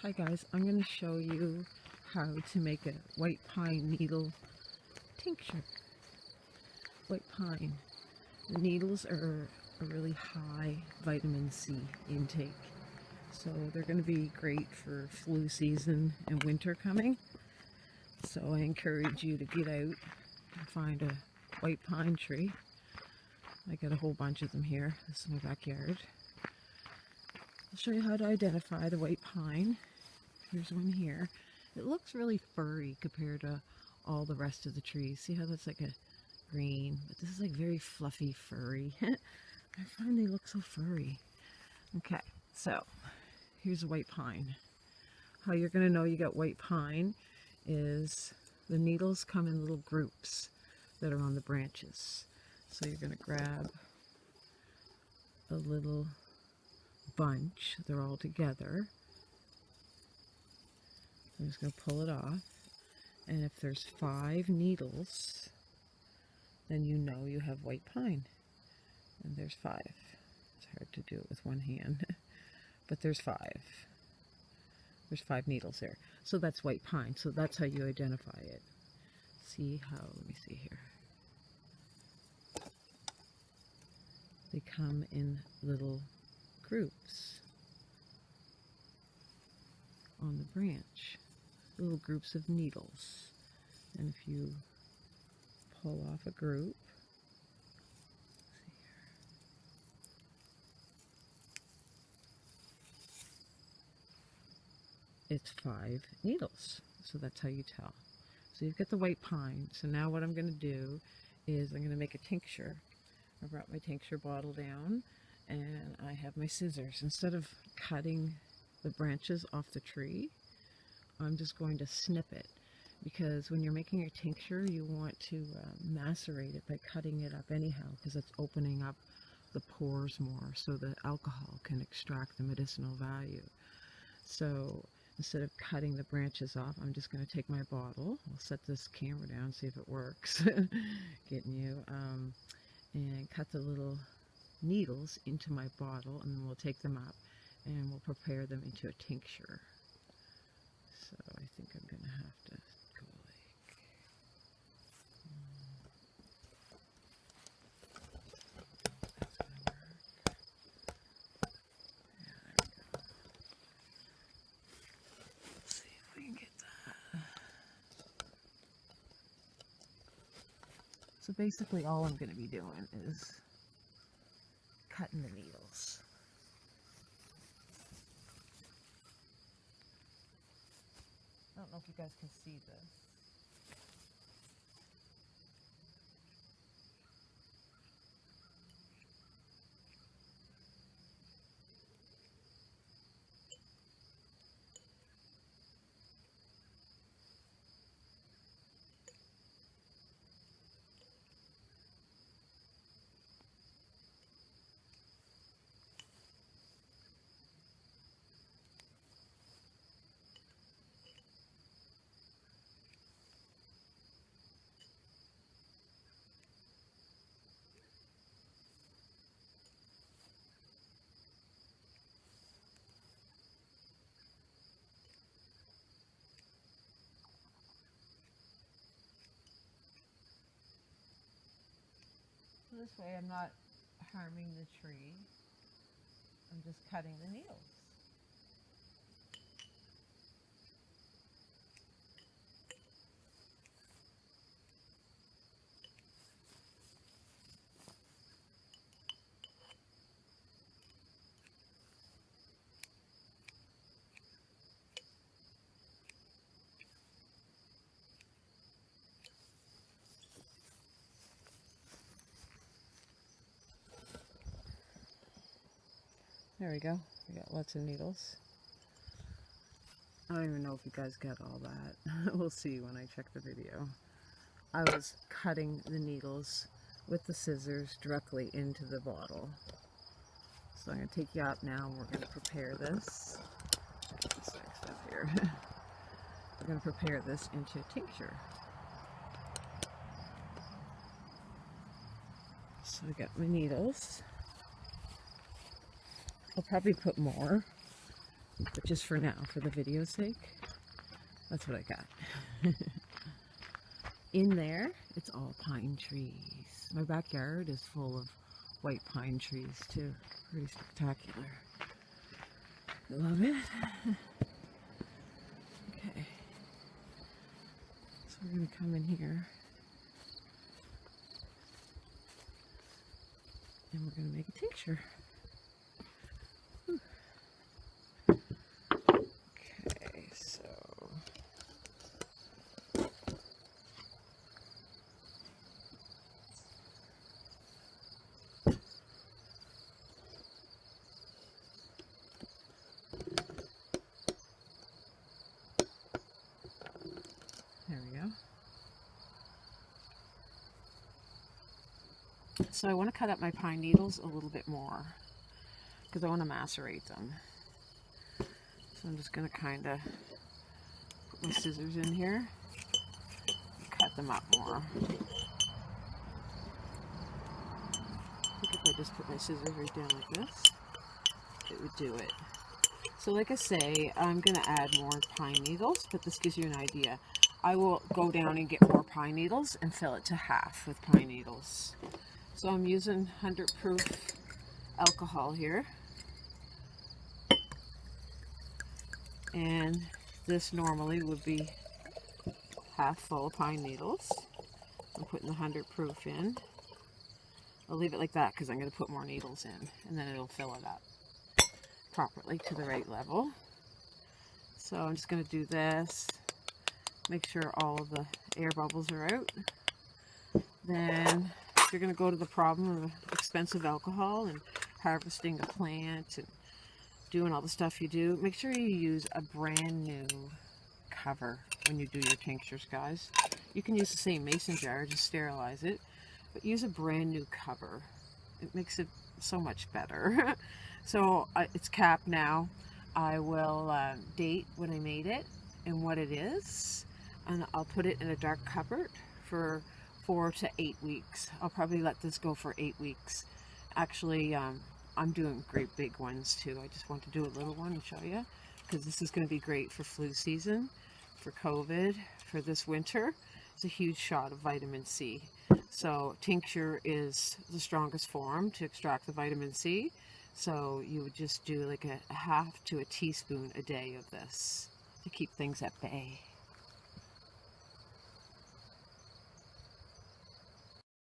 Hi guys, I'm going to show you how to make a white pine needle tincture. White pine. The needles are a really high vitamin C intake, so they're going to be great for flu season and winter coming. So I encourage you to get out and find a white pine tree. I got a whole bunch of them here. This is my backyard. I'll show you how to identify the white pine. Here's one here. It looks really furry compared to all the rest of the trees. See how that's like a green, but this is like very fluffy, furry. I find they look so furry. Okay, so here's a white pine. How you're going to know you got white pine is the needles come in little groups that are on the branches. So you're going to grab a little bunch. They're all together. I'm just going to pull it off, and if there's 5 needles, then you know you have white pine. And there's 5. It's hard to do it with one hand, but there's 5. There's 5 needles there. So that's white pine. So that's how you identify it. See how, let me see here. They come in little groups on the branch. Little groups of needles, and if you pull off a group, it's 5 needles. So that's how you tell. So you've got the white pine. So now what I'm going to do is I'm going to make a tincture. I brought my tincture bottle down, and I have my scissors. Instead of cutting the branches off the tree, I'm just going to snip it, because when you're making your tincture, you want to macerate it by cutting it up anyhow, because it's opening up the pores more so the alcohol can extract the medicinal value. So instead of cutting the branches off, I'm just going to take my bottle. I'll set this camera down, see if it works. Getting you. And cut the little needles into my bottle, and then we'll take them up and we'll prepare them into a tincture. So I think I'm going to have to go like, that's going to work. Yeah, there we go. Let's see if we can get that. So basically all I'm going to be doing is cutting the needles. I don't know if you guys can see this. So this way I'm not harming the tree. I'm just cutting the needles. There we go. We got lots of needles. I don't even know if you guys got all that. We'll see when I check the video. I was cutting the needles with the scissors directly into the bottle. So I'm going to take you out now, and we're going to prepare this. This next up here. We're going to prepare this into a tincture. So I got my needles. I'll probably put more But just for now, for the video's sake, that's what I got. In there, it's all pine trees. My backyard is full of white pine trees too. Pretty spectacular. I love it. Okay. So we're going to come in here. And we're going to make a tincture. Okay, so there we go. So I want to cut up my pine needles a little bit more because I want to macerate them. So I'm just going to kind of put my scissors in here and cut them up more. I think if I just put my scissors right down like this, it would do it. So like I say, I'm going to add more pine needles, but this gives you an idea. I will go down and get more pine needles and fill it to half with pine needles. So I'm using 100 proof alcohol here. And this normally would be half full of pine needles. I'm putting the 100 proof in. I'll leave it like that because I'm going to put more needles in and then it'll fill it up properly to the right level. So I'm just going to do this. Make sure all of the air bubbles are out. Then if you're going to go to the problem of expensive alcohol and harvesting a plant and doing all the stuff you do, make sure you use a brand new cover when you do your tinctures, guys. You can use the same mason jar, just sterilize it, but use a brand new cover. It makes it so much better. So it's capped now. I will date when I made it and what it is, and I'll put it in a dark cupboard for 4 to 8 weeks. I'll probably let this go for 8 weeks. Actually, I'm doing great big ones too. I just want to do a little one to show you because this is going to be great for flu season, for COVID, for this winter. It's a huge shot of vitamin C. So tincture is the strongest form to extract the vitamin C. So you would just do like a half to a teaspoon a day of this to keep things at bay.